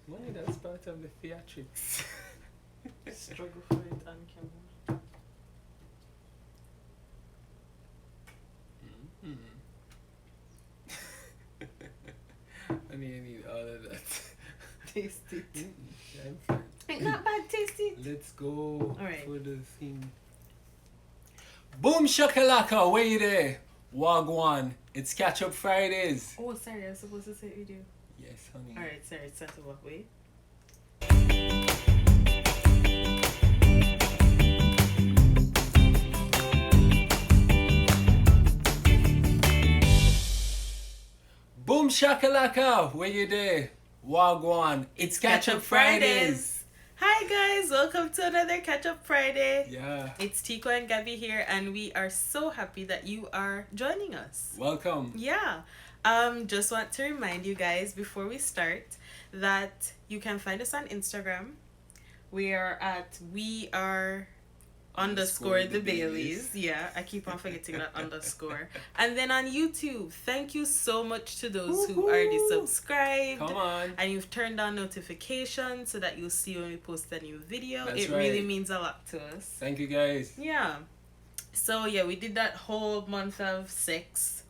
Money, that's part of the theatrics. Struggle for it on camera. I need all of that. Taste it. I'm fine. Ain't not bad, taste it. Let's go Alright. for the thing. Boom shakalaka, where you there? Wagwan. It's Catch Up Fridays. Oh, sorry, I was supposed to say it with you. Yes, honey. Alright, sorry, it's not over. Wait. Boom shakalaka, where you there? Wagwan. It's Catch Up Fridays. Hi guys, welcome to another Catch Up Friday. Yeah. It's Teko and Gabby here, and we are so happy that you are joining us. Welcome. Yeah. Just want to remind you guys before we start that you can find us on Instagram. We are at _the Baileys. Yeah, I keep on forgetting that underscore. And then on YouTube, thank you so much to those who already subscribed. Come on. And you've turned on notifications so that you'll see when we post a new video. That's it right. really means a lot to us. Thank you guys. Yeah. So yeah, we did that whole month of sex.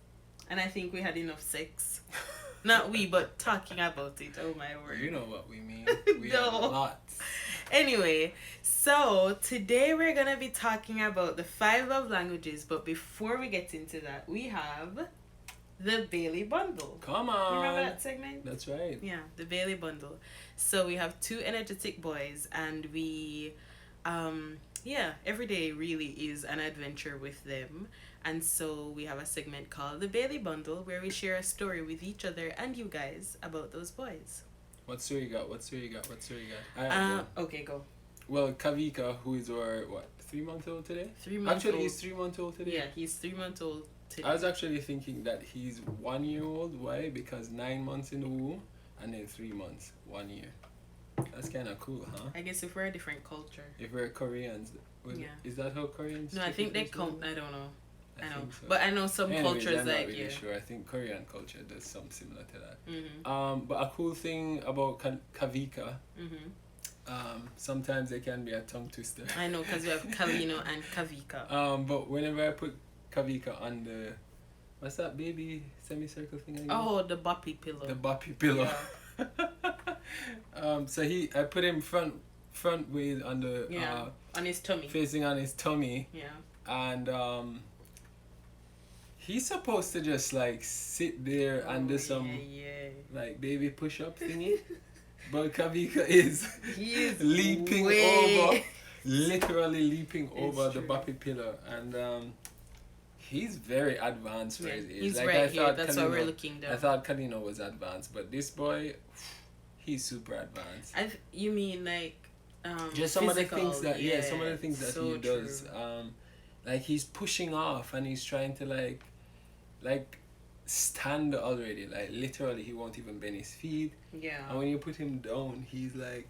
And I think we had enough sex. Not we, but talking about it. Oh my word. You know what we mean. We No. have lots. Anyway, so today we're going to be talking about the 5 love languages. But before we get into that, we have the Bailey Bundle. Come on. Remember that segment? That's right. Yeah, the Bailey Bundle. So we have 2 energetic boys, and we, every day really is an adventure with them. And so we have a segment called the Bailey Bundle where we share a story with each other and you guys about those boys. What story you got? Okay, go. Well, Kavika, who is our, 3-month-old today? 3 months Actually, old. he's 3-month-old today. Yeah, he's 3 months old today. I was actually thinking that he's 1 year old. Why? Because 9 months in the womb and then 3 months, 1 year. That's kind of cool, huh? I guess if we're a different culture. If we're Koreans. Yeah. Is that how Koreans? No, I think they typically count. I don't know. I know. think so. But I know some Anyways, cultures I'm not like, really yeah. sure. I think Korean culture does something similar to that. Mm-hmm. But a cool thing about Kavika, Mm-hmm. sometimes they can be a tongue twister. I know, because we have Kalino and Kavika. But whenever I put Kavika on the, what's that baby semicircle thing again? Oh, the boppy pillow. The boppy pillow. Yeah. So I put him front way on the on his tummy. facing on his tummy. Yeah. And he's supposed to just like sit there and do some like baby push up thingy. But Kavika is He is leaping over, literally leaping over the true. boppy pillow, and he's very advanced for his age. He's like, right here. That's why we're looking down. I thought Kalino was advanced, but this boy, he's super advanced. You mean like Just some physical, of the things that some of the things that so he does. true. Like he's pushing off and he's trying to like stand already. Like literally, he won't even bend his feet. Yeah. And when you put him down, he's like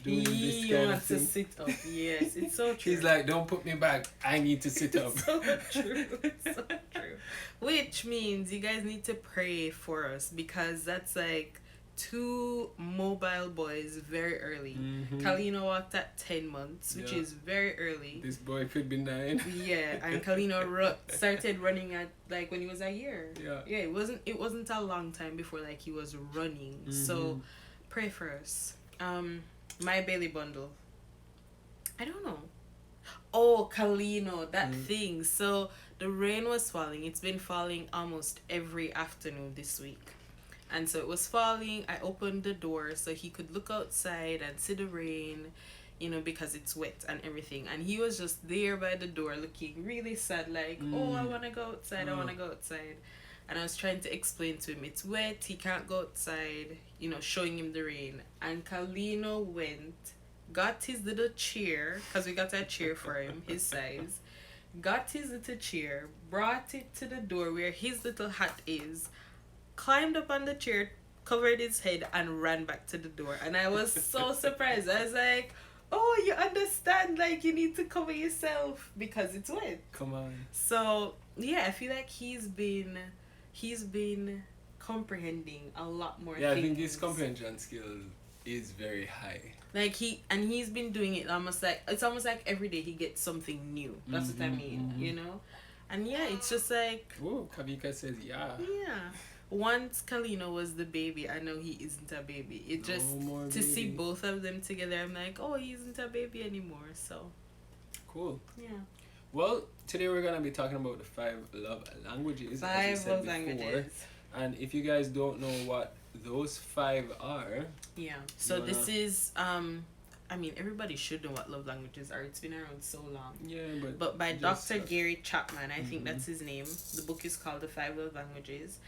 doing this He kind of wants to thing. sit up. Yes, it's so true. He's like, don't put me back. I need to sit up. So true. So true. Which means you guys need to pray for us because that's like 2 mobile boys very early. Mhm. Kalino walked at 10 months, which Yeah. is very early. This boy could be 9. Yeah, and Kalino started running at like when he was a year. Yeah. Yeah, it wasn't a long time before like he was running. So Mhm. pray for us. My Bailey Bundle. I don't know. Oh, Kalino, that thing. So the rain was falling. It's been falling almost every afternoon this week. And so it was falling. I opened the door so he could look outside and see the rain, because it's wet and everything. And he was just there by the door looking really sad, like, oh, I want to go outside. I want to go outside. And I was trying to explain to him, it's wet, he can't go outside, showing him the rain. And Kalino went, got his little chair, because we got a chair for him, his size, got his little chair, brought it to the door where his little hat is, climbed up on the chair, covered his head, and ran back to the door. And I was so surprised. I was like, oh, you understand, like, you need to cover yourself because it's wet. Come on. So, yeah, I feel like he's been comprehending a lot more Yeah, things. I think his comprehension skills is very high. Like he's been doing it almost like it's almost like every day he gets something new. That's what I mean, you know? And yeah, it's just like Oh, Kavika says yeah. yeah. Once Kalino was the baby, I know he isn't a baby. It just to see both of them together, I'm like, oh, he isn't a baby anymore. So cool. Yeah. Well, today we're gonna be talking about the 5 love languages. Five love languages. And if you guys don't know what those 5 are, yeah. So this is I mean, everybody should know what love languages are. It's been around so long. Yeah, but by Dr. Gary Chapman, I think that's his name. The book is called The 5 Love Languages.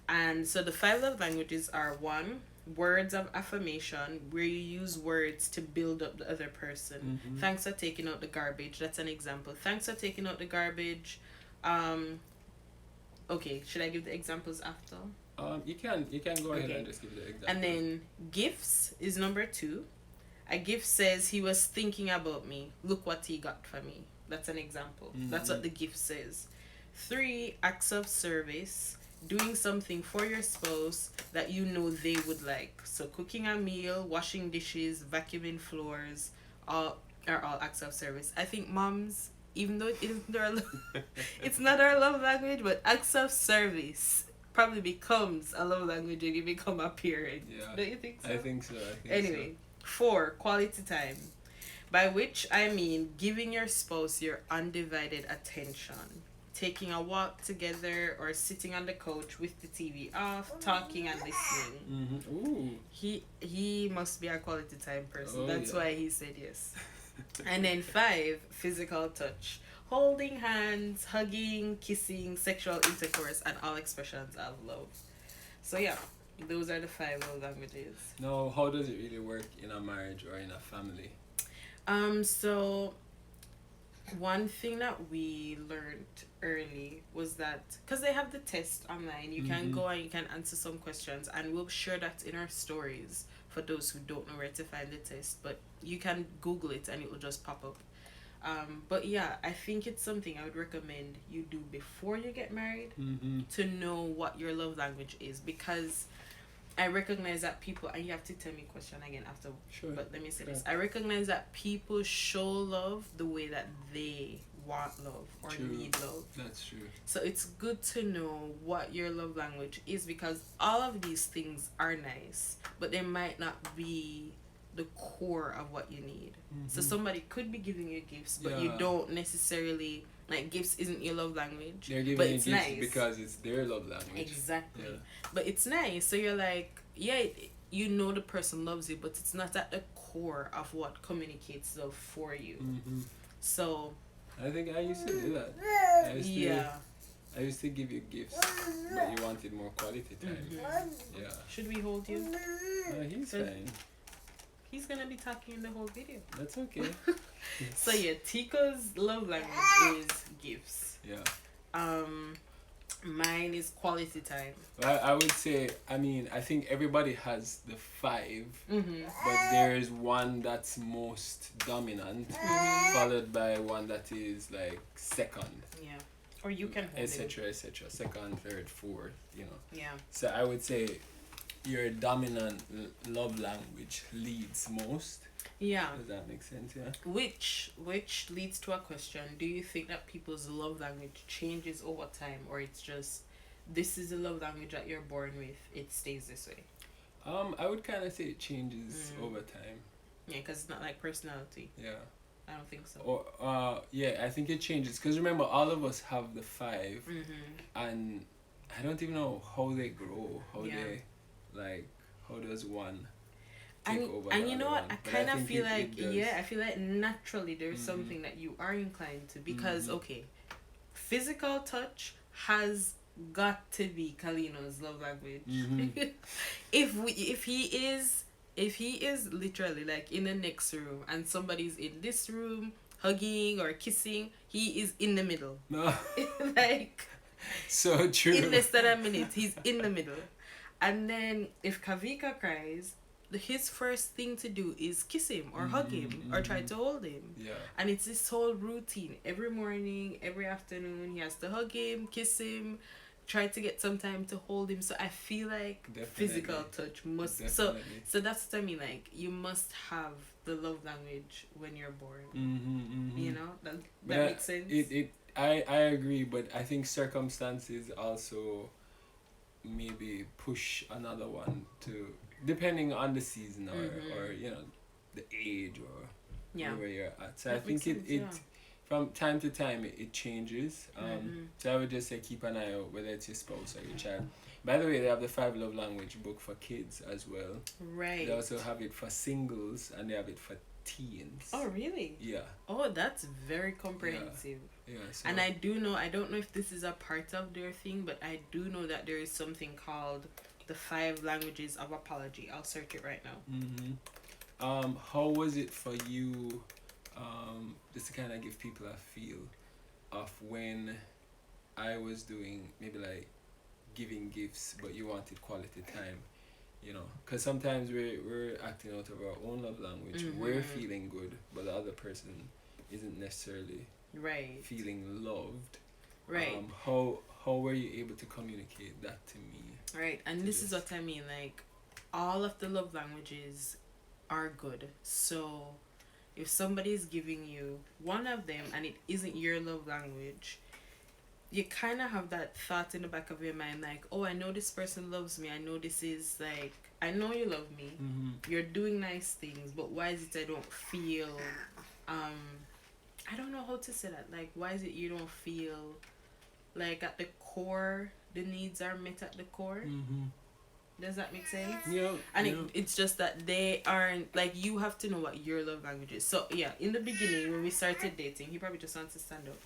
And so the 5 love languages are 1, words of affirmation, where you use words to build up the other person. Thanks for taking out the garbage. That's an example. Thanks for taking out the garbage. Okay, should I give the examples after? You can go ahead and just give the example. And then gifts is number 2. A gift says he was thinking about me. Look what he got for me. That's an example. That's what the gift says. 3, acts of service. Doing something for your spouse that you know they would like. So cooking a meal, washing dishes, vacuuming floors, are all acts of service. I think moms, even though it's not our love language, but acts of service probably becomes a love language and you become a parent. Yeah. Don't you think so? I think so. Anyway, 4, quality time. By which I mean giving your spouse your undivided attention. Taking a walk together or sitting on the couch with the TV off, talking and listening. Ooh. He must be a quality time person. That's why he said yes. And then 5, physical touch. Holding hands, hugging, kissing, sexual intercourse, and all expressions of love. So yeah, those are the 5 love languages. Now, how does it really work in a marriage or in a family? So one thing that we learned early was that because they have the test online, you can go and you can answer some questions, and we'll share that in our stories for those who don't know where to find the test, but you can Google it and it will just pop up. But yeah, I think it's something I would recommend you do before you get married to know what your love language is, because I recognize that people, and you have to tell me a question again after, but let me say this. I recognize that people show love the way that they want love or need love. That's true. So it's good to know what your love language is, because all of these things are nice, but they might not be the core of what you need. So somebody could be giving you gifts, but you don't necessarily, like, gifts isn't your love language. They're giving but you it's gifts nice because it's their love language. Exactly. But it's nice. So you're like, yeah, you know the person loves you, but it's not at the core of what communicates love for you. So I think I used to do that. I used to give you gifts, but you wanted more quality time. Yeah. Should we hold you? He's fine. He's gonna be talking in the whole video. That's okay. So yeah, Tiko's love language is gifts. Yeah. Mine is quality time. I would say, I mean, I think everybody has the 5, but there's one that's most dominant, followed by one that is like second. Yeah. Or you can hold etc. etc. Second, third, fourth, you know. Yeah. So I would say your dominant love language leads most. Yeah. Does that make sense? Yeah. Which leads to a question. Do you think that people's love language changes over time, or it's just this is the love language that you're born with, it stays this way? I would kind of say it changes over time. Yeah, because it's not like personality. Yeah. I don't think so. Or yeah, I think it changes because remember all of us have the 5, and I don't even know how they grow, how they like, how does one take over and you know what, one. I kind of feel like I feel like naturally there's something that you are inclined to, because okay, physical touch has got to be Kalino's love language. If he is literally like in the next room and somebody's in this room hugging or kissing, he is in the middle. No. Like so true. in less than a minute he's in the middle. And then if Kavika cries, his first thing to do is kiss him or hug him or try to hold him. Yeah. And it's this whole routine. Every morning, every afternoon, he has to hug him, kiss him, try to get some time to hold him. So I feel like Definitely. physical touch must. Definitely. So that's what I mean. Like you must have the love language when you're born. You know that makes sense. I agree, but I think circumstances also maybe push another one to, depending on the season or you know, the age or where you're at. So I think it from time to time it changes. So I would just say keep an eye out whether it's your spouse or your child. By the way, they have the 5 love language book for kids as well. Right. They also have it for singles and they have it for teens. Oh really? Yeah. Oh, that's very comprehensive. Yeah. So And I don't know if this is a part of their thing, but I do know that there is something called the 5 languages of apology. I'll search it right now. How was it for you, just to kind of give people a feel of when I was doing maybe like giving gifts, but you wanted quality time, you know? Because sometimes we're acting out of our own love language. We're feeling good, but the other person isn't necessarily feeling loved. Right. How were you able to communicate that to me? Right, and this is what I mean. Like, all of the love languages are good. So, if somebody is giving you one of them and it isn't your love language, you kind of have that thought in the back of your mind, like, oh, I know this person loves me. I know this is like, I know you love me. You're doing nice things, but why is it I don't feel, I don't know how to say that. Like, why is it you don't feel like at the core, the needs are met at the core? Does that make sense? Yeah. And it's just that they aren't, like, you have to know what your love language is. So, yeah, in the beginning, when we started dating, he probably just wants to stand up.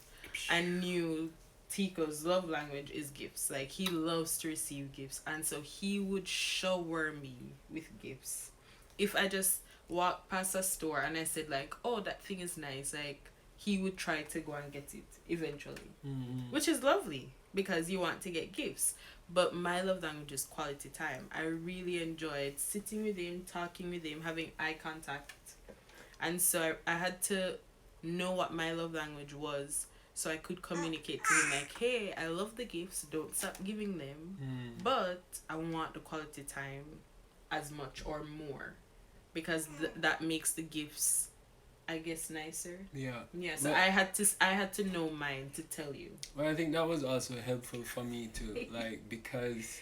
I knew Teko's love language is gifts. Like, he loves to receive gifts. And so he would shower me with gifts. If I just walked past a store and I said, like, oh, that thing is nice, like, he would try to go and get it eventually. Which is lovely, because you want to get gifts. But my love language is quality time. I really enjoyed sitting with him, talking with him, having eye contact. And so I had to know what my love language was, so I could communicate to him, like, hey, I love the gifts, don't stop giving them, but I want the quality time as much or more, because that makes the gifts, I guess, nicer. Yeah, so but I had to know mine to tell you. Well, I think that was also helpful for me too, like, because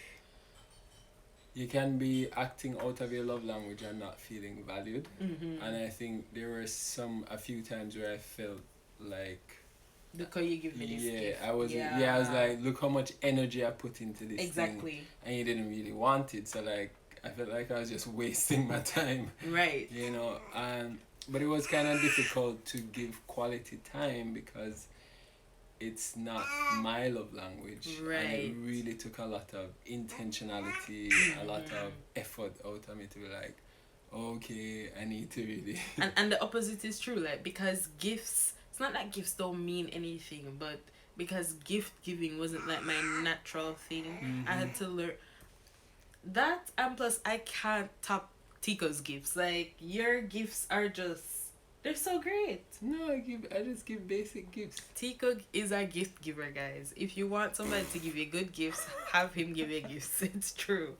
you can be acting out of your love language and not feeling valued. And I think there were a few times where I felt like, because you give me this gift. I was like, look how much energy I put into this thing, and you didn't really want it, so like I felt like I was just wasting my time, right? You know. But it was kind of difficult to give quality time because it's not my love language, right? And it really took a lot of intentionality, a lot of effort out of me to be like, okay, I need to really and the opposite is true, like, because gifts, it's not that gifts don't mean anything, but because gift giving wasn't like my natural thing, I had to learn that. And plus, I can't top Teko's gifts. Like, your gifts are just, they're so great. No, I just give basic gifts. Teko is a gift giver, guys. If you want somebody to give you good gifts, have him give you gifts. It's true.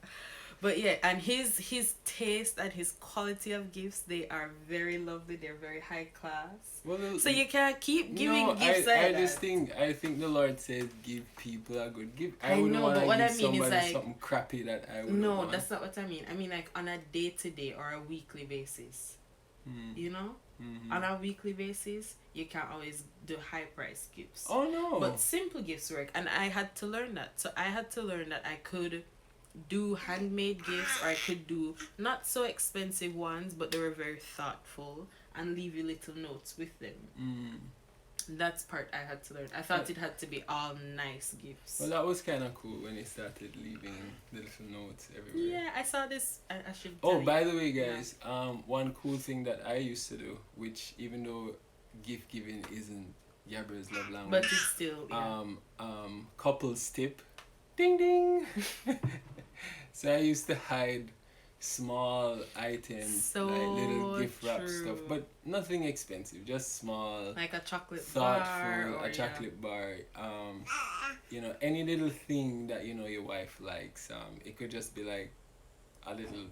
But yeah, and his taste and his quality of gifts, they are very lovely. They're very high class. Well, so you can't keep giving gifts like that. I think the Lord says give people a good gift. I wouldn't know, but what I mean is, like, something crappy that I would. No, want. that's not what I mean. I mean, like, on a day-to-day or a weekly basis. You know? On a weekly basis, you can't always do high-priced gifts. Oh, no. But simple gifts work. And I had to learn that. So I had to learn that I could do handmade gifts, or I could do not so expensive ones, but they were very thoughtful, and leave you little notes with them. That's part I had to learn. I thought it had to be all nice gifts. Well, that was kind of cool when he started leaving the little notes everywhere. Yeah, I saw this. I should. Oh, by the way, guys, one cool thing that I used to do, which even though gift giving isn't Gabrielle's love language, but it's still couples tip, ding ding. So I used to hide small items, So like little gift wrap true. stuff, but nothing expensive, just small, Like a chocolate thoughtful, bar or a chocolate bar. You know, any little thing that you know your wife likes. It could just be like a little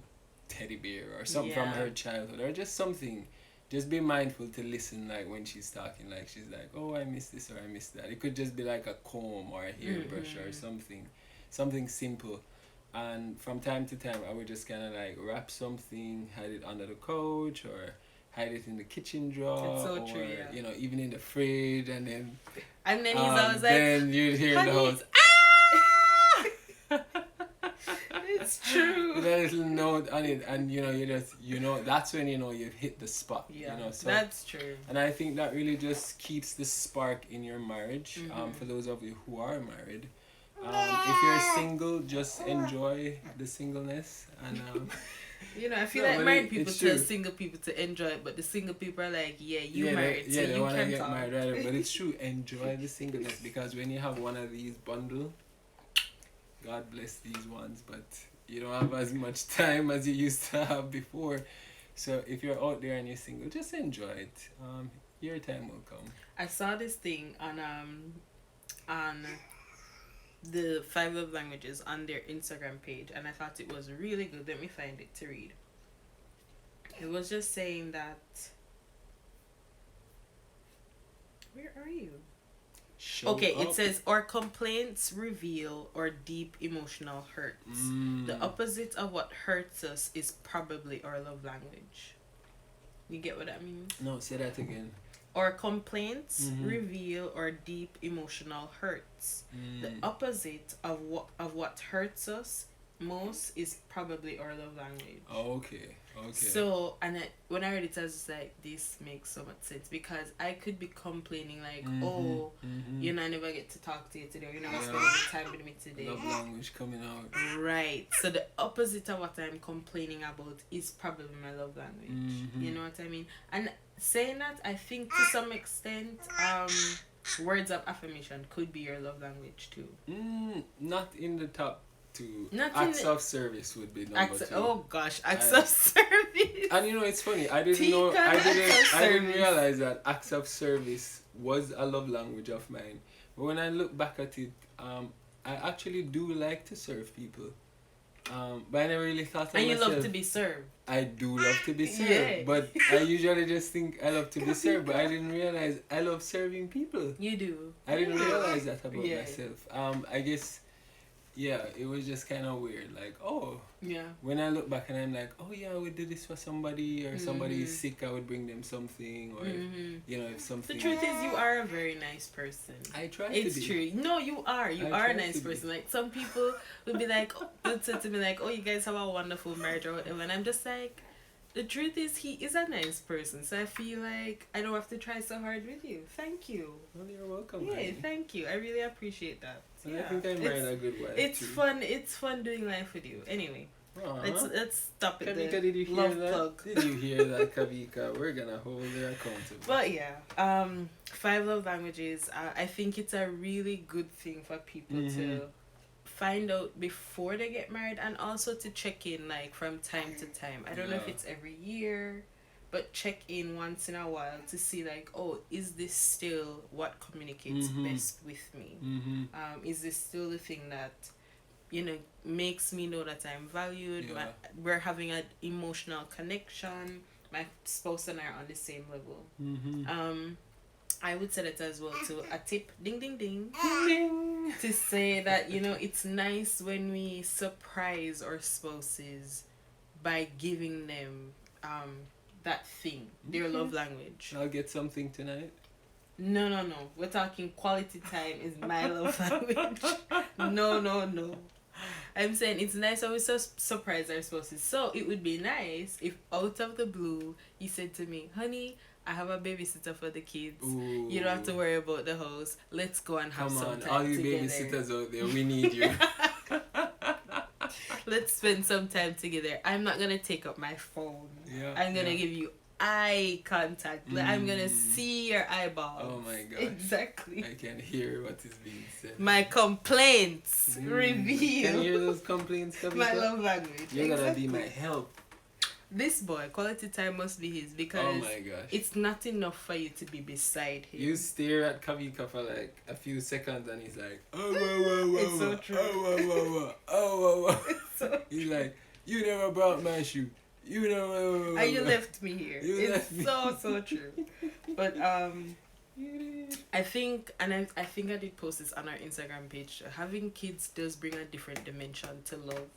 teddy bear or something from her childhood, or just something. Just be mindful to listen, like when she's talking, like she's like, "Oh, I miss this or I miss that." It could just be like a comb or a hairbrush or something simple. And from time to time, I would just kind of like wrap something, hide it under the couch, or hide it in the kitchen drawer, It's so or true, yeah. you know, even in the fridge, and then he's always like, then you'd hear in the "Honey, house, it's true. with a little note on it, and you know, that's when you know you've hit the spot. Yeah, You know, so that's true. and I think that really just keeps the spark in your marriage. For those of you who are married, if you're single, just enjoy the singleness, and You know, I feel No, like but married people it's tell true. single people to enjoy it, but the single people are like, yeah, you yeah, married, they, so yeah, they you want to can get talk. married, right? But it's true. Enjoy the singleness, because when you have one of these bundle, God bless these ones, but you don't have as much time as you used to have before. So if you're out there and you're single, just enjoy it. Your time will come. I saw this thing on the 5 love languages on their Instagram page, and I thought it was really good. Let me find it to read. It was just saying that. Where are you? Show Okay, up. it says, our complaints reveal our deep emotional hurts. The opposite of what hurts us is probably our love language. You get what that means? No, say that again. Our complaints reveal our deep emotional hurts. The opposite of what hurts us most is probably our love language. Okay. So, when I read it, I was like, this makes so much sense, because I could be complaining like, oh, you know, I never get to talk to you today, or you never spend any time with me today. Love language coming out. Right. So the opposite of what I'm complaining about is probably my love language. You know what I mean? And saying that, I think to some extent, words of affirmation could be your love language too. Not in the top two. Not Acts in the- of service would be number 2. Oh gosh, acts of service. And you know, it's funny. I didn't Tika, know. acts of I didn't service. realize that acts of service was a love language of mine. But when I look back at it, I actually do like to serve people. But I never really thought of And you myself. love to be served. I do love to be served, Yeah. but I usually just think I love to be served. But I didn't realize I love serving people. You do. I didn't realize that about Yeah. myself. I guess, yeah, it was just kind of weird. Like, oh, Yeah. when I look back and I'm like, oh yeah, I would do this for somebody, or somebody is sick, I would bring them something, or you know, if The something. truth is, you are a very nice person. I try It's to be. true. No, you are. You I are a try nice to be. person. Like, some people would be like, would say to me like, oh, you guys have a wonderful marriage or whatever, and I'm just like, the truth is, he is a nice person. So I feel like I don't have to try so hard with you. Thank you. Well, you're welcome. Yeah, honey. thank you. I really appreciate that. And Yeah. I think I married a good wife. It's too. fun. It's fun doing life with you. Anyway, Aw. let's stop it. Kavika, there. did you hear Love that? plug. Did you hear that, Kavika? We're gonna hold her accountable. But yeah, 5 love languages. I think it's a really good thing for people to find out before they get married, and also to check in like from time to time. I don't know if Yeah. it's every year, but check in once in a while to see like, oh, is this still what communicates best with me? Is this still the thing that, you know, makes me know that I'm valued? Yeah. We're having an emotional connection. My spouse and I are on the same level. I would say that as well too. A tip, ding ding ding, Ding. to say that, you know, it's nice when we surprise our spouses by giving them that thing, their love language. I'll get something tonight. No. We're talking quality time is my love language. No. I'm saying it's nice when we surprise our spouses. So it would be nice if out of the blue you said to me, honey, I have a babysitter for the kids. Ooh. You don't have to worry about the house. Let's go and have Come some on, time all you together. babysitters out there, we need you. Let's spend some time together. I'm not gonna take up my phone. Yeah, I'm gonna yeah. give you eye contact. Like, I'm gonna see your eyeballs. Oh my gosh. Exactly. I can hear what is being said. My complaints reveal. Can you hear those complaints, Kavita? My love language. You're gonna be my help. This boy, quality time must be his, because oh my gosh, it's not enough for you to be beside him. You stare at Kavika for like a few seconds and he's like, oh, whoa, whoa, whoa, it's so true. Oh, whoa, whoa, whoa, oh, whoa, whoa. It's so He's like, you never brought my shoe. You never. And you left me here. It's so true. But I think, and I think I did post this on our Instagram page, having kids does bring a different dimension to love.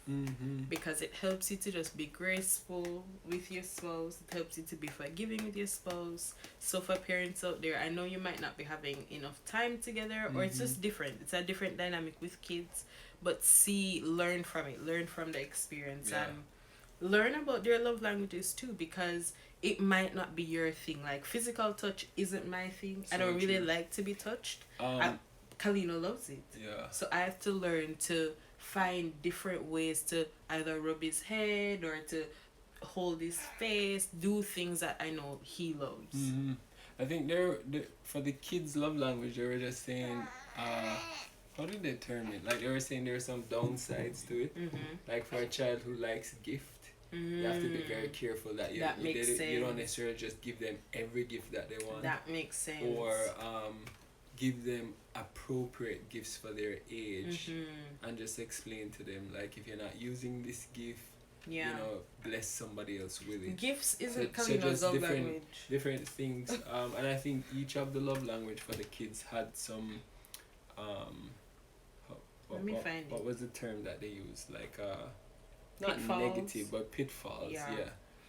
Because it helps you to just be graceful with your spouse. It helps you to be forgiving with your spouse. So for parents out there, I know you might not be having enough time together, or it's just different. It's a different dynamic with kids. But learn from it. Learn from the experience. Yeah. And learn about their love languages too, because it might not be your thing. Like, physical touch isn't my thing. So I don't really true. like to be touched. Kalino loves it. Yeah. So I have to learn to find different ways to either rub his head or to hold his face, do things that I know he loves. I think for the kids' love language, they were just saying, how did they term it? Like, they were saying there are some downsides to it. Like, for a child who likes gift, you have to be very careful that you don't necessarily just give them every gift that they want. That makes sense. Or give them appropriate gifts for their age, and just explain to them, like, if you're not using this gift, you know, bless somebody else with it. Gifts isn't so Kalino's love language. Different things. And I think each of the love language for the kids had some what was the term that they used? Like not pitfalls? Negative, but pitfalls. Yeah.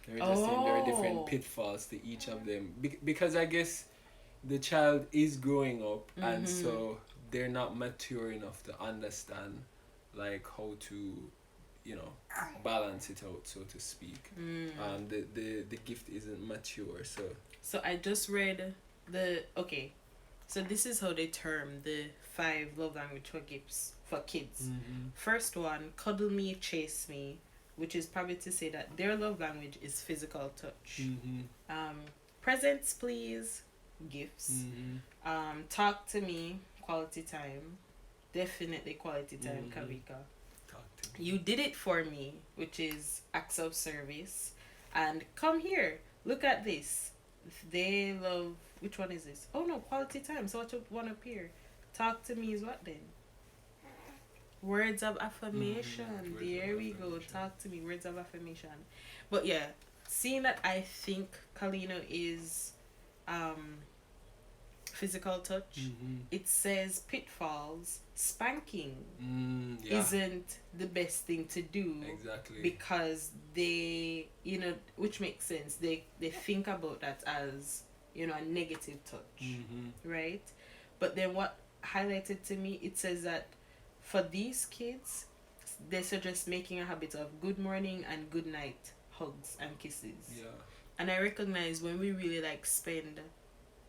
They were just saying there are different pitfalls to each of them. Because I guess the child is growing up, and so they're not mature enough to understand, like, how to, you know, balance it out, so to speak. The gift isn't mature, so I just read so this is how they term the 5 love language for gifts for kids. First one, cuddle me, chase me, which is probably to say that their love language is physical touch. Presents, please, gifts. Talk to me, quality time, definitely quality time. Kavika, you did it for me, which is acts of service. And come here, look at this. They love, which one is this? Oh no, quality time. So what one up here? Talk to me is what then? Words of affirmation. There we go. Talk to me. Words of affirmation. But yeah, seeing that I think Kalino is physical touch, it says pitfalls, spanking isn't the best thing to do. Exactly. Because they, you know, which makes sense. They think about that as, you know, a negative touch. Right? But then what highlighted to me, it says that for these kids, they suggest making a habit of good morning and good night hugs and kisses. Yeah. And I recognize when we really like spend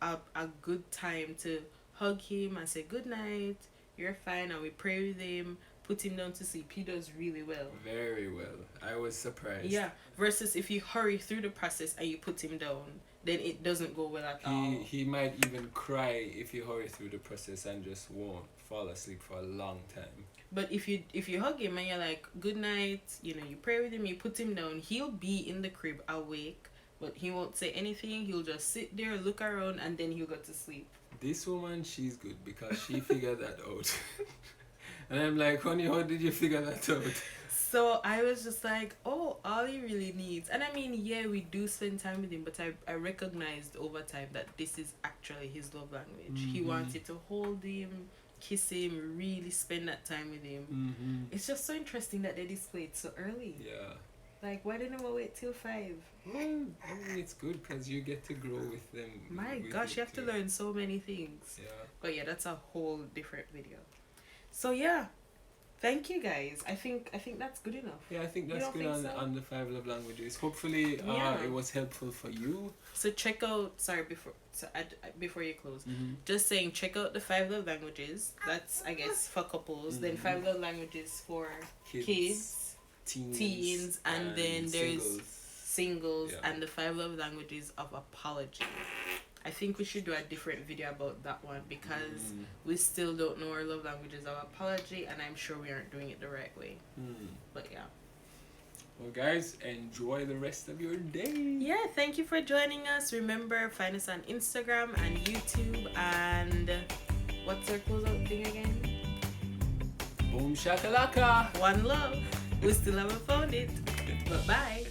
a good time to hug him and say good night, you're fine, and we pray with him, put him down to sleep, he does really well. Very well. I was surprised. Yeah. Versus if you hurry through the process and you put him down, then it doesn't go well at all. He might even cry if you hurry through the process and just won't fall asleep for a long time. But if you hug him and you're like, good night, you know, you pray with him, you put him down, he'll be in the crib awake, but he won't say anything. He'll just sit there, look around, and then he'll go to sleep. This woman, she's good because she figured that out. And I'm like, honey, how did you figure that out? So I was just like, oh, all he really needs. And I mean, yeah, we do spend time with him, but I recognized over time that this is actually his love language. He wants you to hold him, kiss him, really spend that time with him. It's just so interesting that they display it so early. Yeah. Like, why didn't we wait till 5? Well, I mean, it's good because you get to grow with them. My gosh, you have to learn so many things. Yeah. But yeah, that's a whole different video. So yeah, thank you guys. I think that's good enough. Yeah, I think that's good on the 5 love languages. Hopefully, it was helpful for you. So check out. Before you close, just saying, check out the 5 love languages. That's, I guess, for couples. Then 5 love languages for kids, teens, and then there's singles, and the 5 love languages of apology. I think we should do a different video about that one because we still don't know our love languages of apology, and I'm sure we aren't doing it the right way. But yeah. Well, guys, enjoy the rest of your day. Yeah, thank you for joining us. Remember, find us on Instagram and YouTube. And what's our closeout thing again? Boom shakalaka. One love. We still haven't found it. But bye.